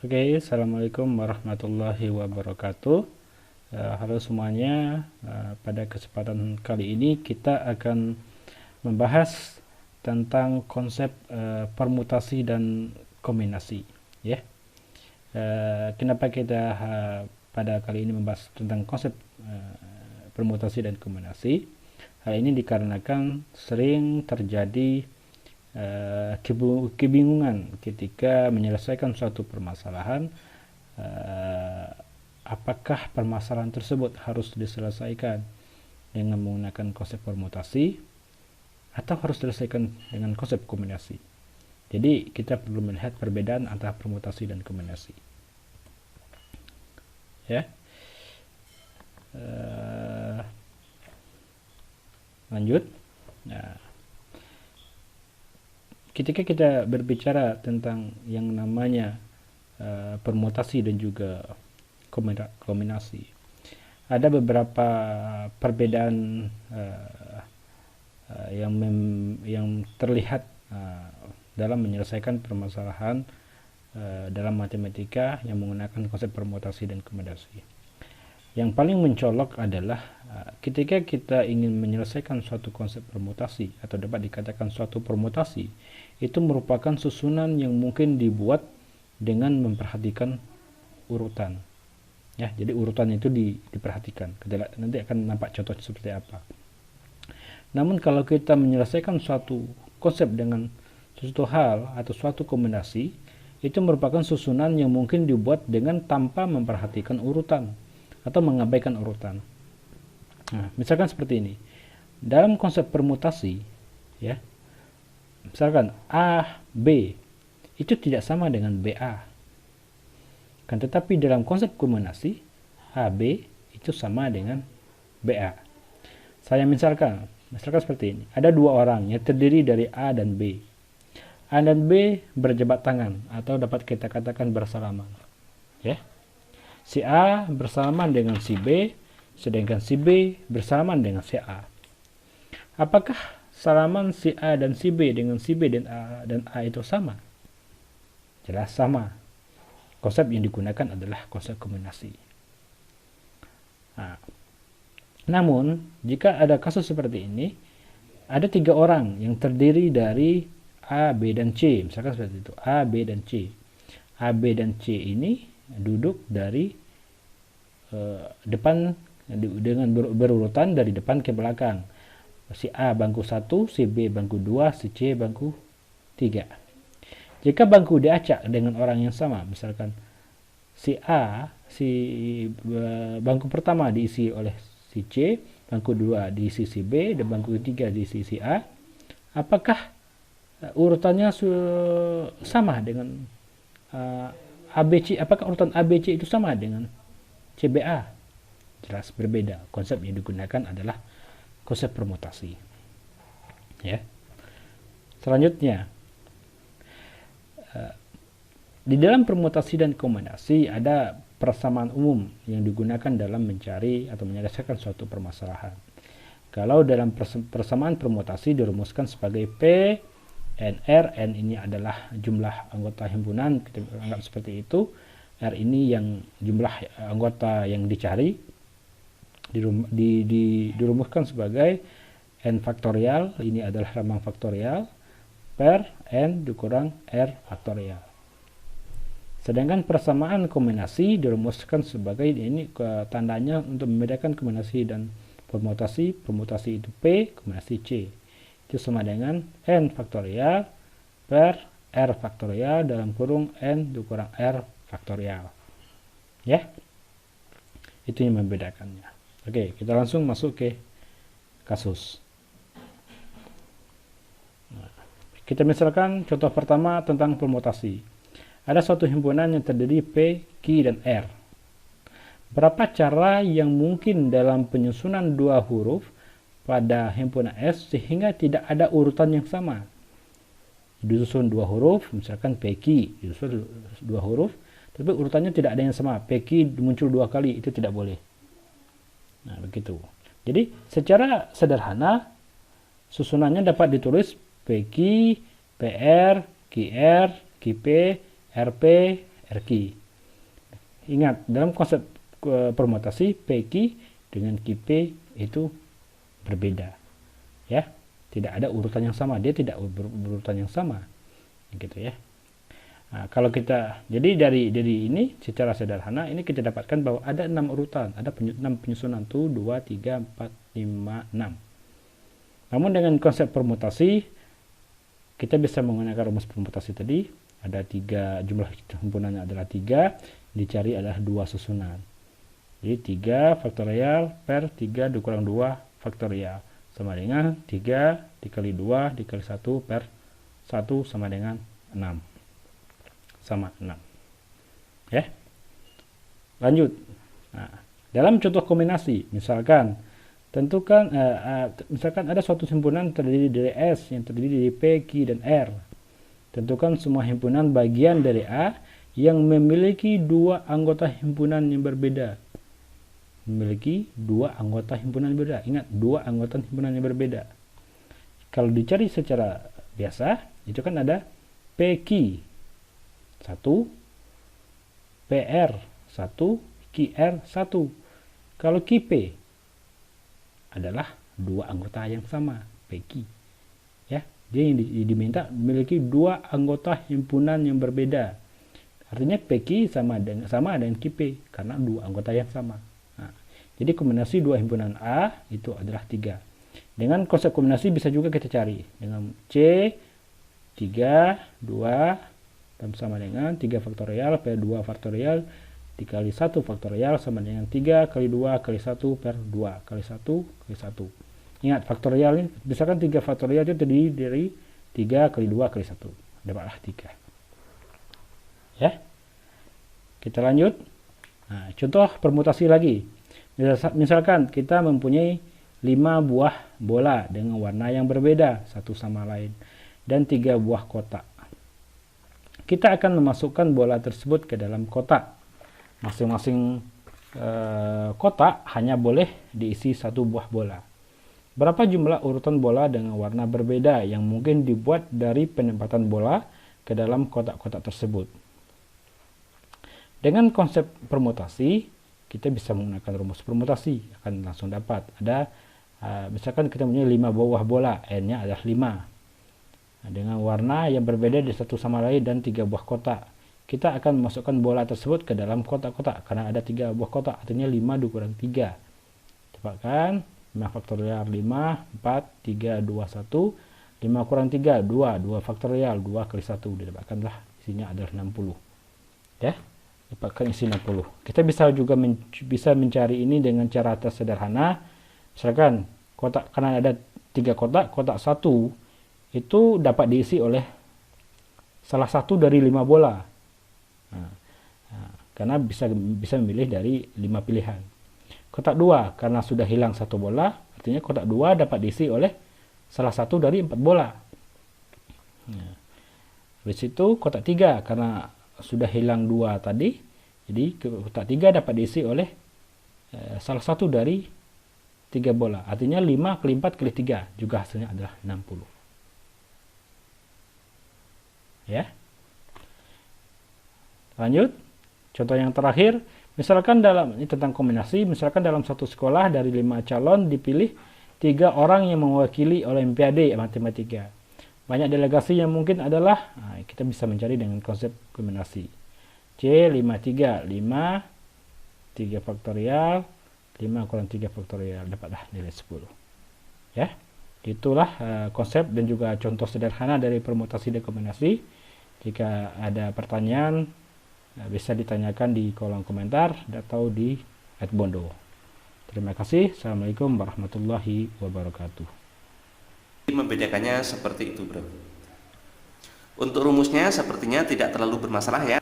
Oke, Assalamualaikum warahmatullahi wabarakatuh. Halo semuanya. Pada kesempatan kali ini kita akan membahas tentang konsep permutasi dan kombinasi. Ya, kenapa kita pada kali ini membahas tentang konsep permutasi dan kombinasi? Hal ini dikarenakan sering terjadi kebingungan ketika menyelesaikan suatu permasalahan. Apakah permasalahan tersebut harus diselesaikan dengan menggunakan konsep permutasi atau harus diselesaikan dengan konsep kombinasi? Jadi kita perlu melihat perbedaan antara permutasi dan kombinasi. Ya, lanjut. Nah, ketika kita berbicara tentang yang namanya permutasi dan juga kombinasi, ada beberapa perbedaan yang terlihat dalam menyelesaikan permasalahan dalam matematika yang menggunakan konsep permutasi dan kombinasi. Yang paling mencolok adalah ketika kita ingin menyelesaikan suatu konsep permutasi atau dapat dikatakan suatu permutasi, itu merupakan susunan yang mungkin dibuat dengan memperhatikan urutan. Ya, jadi urutan itu diperhatikan. Nanti akan nampak contoh seperti apa. Namun kalau kita menyelesaikan suatu konsep dengan suatu hal atau suatu kombinasi, itu merupakan susunan yang mungkin dibuat dengan tanpa memperhatikan urutan atau mengabaikan urutan. Nah, misalkan seperti ini. Dalam konsep permutasi, ya, misalkan A, B, itu tidak sama dengan BA. Kan tetapi dalam konsep kombinasi, AB itu sama dengan BA. Saya misalkan seperti ini. Ada dua orang yang terdiri dari A dan B. A dan B berjabat tangan atau dapat kita katakan bersalaman. Ya. Si A bersalaman dengan si B, sedangkan si B bersalaman dengan si A. Apakah salaman si A dan si B dengan si B dan A itu sama? Jelas sama. Konsep yang digunakan adalah konsep kombinasi. Nah, namun, jika ada kasus seperti ini, ada tiga orang yang terdiri dari A, B, dan C. Misalkan seperti itu, A, B, dan C. A, B, dan C ini duduk dari depan dengan berurutan dari depan ke belakang. Si A bangku 1, si B bangku 2, si C bangku 3. Jika bangku diacak dengan orang yang sama, misalkan si A, bangku pertama diisi oleh si C, bangku 2 diisi si B, dan bangku 3 diisi si A, apakah urutannya sama dengan ABC? Apakah urutan ABC itu sama dengan CBA? Jelas berbeda. Konsep yang digunakan adalah konsep permutasi. Ya. Selanjutnya, di dalam permutasi dan kombinasi ada persamaan umum yang digunakan dalam mencari atau menyelesaikan suatu permasalahan. Kalau dalam persamaan permutasi dirumuskan sebagai P N R, N ini adalah jumlah anggota himpunan, kita anggap seperti itu. R ini yang jumlah anggota yang dicari, dirumuskan sebagai N faktorial, ini adalah lambang faktorial, per N dikurang R faktorial. Sedangkan persamaan kombinasi dirumuskan sebagai ini tandanya untuk membedakan kombinasi dan permutasi. Permutasi itu P, kombinasi C. Itu sama dengan N faktorial per R faktorial dalam kurung N dikurang R faktorial. Ya, itu yang membedakannya. Oke, kita langsung masuk ke kasus. Nah, kita misalkan contoh pertama tentang permutasi. Ada suatu himpunan yang terdiri P, Q, dan R. Berapa cara yang mungkin dalam penyusunan dua huruf pada himpunan S sehingga tidak ada urutan yang sama? Disusun dua huruf, misalkan PQ, disusun dua huruf, tapi urutannya tidak ada yang sama. PQ muncul dua kali, itu tidak boleh. Nah, begitu. Jadi, secara sederhana, susunannya dapat ditulis PQ, PR, QR, QP, RP, RQ. Ingat, dalam konsep permutasi PQ dengan QP itu berbeda. Ya, tidak ada urutan yang sama, dia tidak berurutan yang sama. Gitu ya. Nah, kalau kita jadi dari ini secara sederhana ini kita dapatkan bahwa ada 6 urutan, ada 6 penyusunan tuh 2 3 4 5 6. Namun dengan konsep permutasi kita bisa menggunakan rumus permutasi tadi, ada 3, jumlah himpunannya adalah 3, dicari adalah 2 susunan. Jadi 3 faktorial per 3 dikurang 2 faktorial sama dengan 3 dikali 2 dikali 1 per 1 sama dengan 6. Sama 6. Ya. Lanjut. Nah, dalam contoh kombinasi, misalkan tentukan misalkan ada suatu himpunan terdiri dari S yang terdiri dari P, Q, dan R. Tentukan semua himpunan bagian dari A yang memiliki 2 anggota himpunan yang berbeda. Memiliki 2 anggota himpunan yang berbeda. Ingat, 2 anggota himpunan yang berbeda. Kalau dicari secara biasa, itu kan ada PQ 1, PR 1, QR 1. Kalau QP adalah 2 anggota yang sama, PQ. Ya, dia yang diminta memiliki 2 anggota himpunan yang berbeda. Artinya PQ sama dengan QP karena 2 anggota yang sama. Nah, jadi kombinasi 2 himpunan A itu adalah 3. Dengan konsep kombinasi bisa juga kita cari dengan C 3 2 sama dengan 3 faktorial per 2 faktorial dikali 1 faktorial sama dengan 3 kali 2 kali 1 per 2 kali 1 kali 1. Ingat, faktorial ini, misalkan 3 faktorial itu terdiri dari 3 kali 2 kali 1. Dapatlah 3. Ya. Kita lanjut. Nah, contoh permutasi lagi. Misalkan kita mempunyai 5 buah bola dengan warna yang berbeda satu sama lain dan 3 buah kotak. Kita akan memasukkan bola tersebut ke dalam kotak. Masing-masing kotak hanya boleh diisi 1 buah bola. Berapa jumlah urutan bola dengan warna berbeda yang mungkin dibuat dari penempatan bola ke dalam kotak-kotak tersebut? Dengan konsep permutasi, kita bisa menggunakan rumus permutasi, akan langsung dapat. Ada misalkan kita punya 5 buah bola, N-nya adalah 5. Dengan warna yang berbeda di satu sama lain dan 3 buah kotak. Kita akan memasukkan bola tersebut ke dalam kotak-kotak karena ada 3 buah kotak, artinya 5 dikurang 3. Dapatkan 5 faktorial 5, 4, 3, 2, 1. 5 kurang 3, 2 faktorial 2 kali 1. Didapatkanlah isinya adalah 60. Ya, dapatkan isi 60. Kita bisa juga bisa mencari ini dengan cara tersederhana. Misalkan kotak, karena ada 3 kotak, kotak 1 itu dapat diisi oleh salah satu dari 5 bola. Karena bisa memilih dari 5 pilihan. Kotak 2 karena sudah hilang 1 bola, artinya kotak 2 dapat diisi oleh salah satu dari 4 bola. Habis itu kotak 3 karena sudah hilang 2 tadi, jadi kotak 3 dapat diisi oleh salah satu dari 3 bola. Artinya 5 kali 4 kali 3 juga hasilnya adalah 60. Ya. Lanjut. Contoh yang terakhir, misalkan ini tentang kombinasi, misalkan dalam satu sekolah dari 5 calon dipilih 3 orang yang mewakili Olimpiade Matematika. Banyak delegasi yang mungkin adalah, kita bisa mencari dengan konsep kombinasi. C 5 3 3 faktorial 5 kurang 3 faktorial, dapatlah nilai 10. Ya. Itulah konsep dan juga contoh sederhana dari permutasi dan kombinasi. Jika ada pertanyaan, bisa ditanyakan di kolom komentar atau di @bondo. Terima kasih. Assalamualaikum warahmatullahi wabarakatuh. Membedakannya seperti itu, bro. Untuk rumusnya sepertinya tidak terlalu bermasalah ya.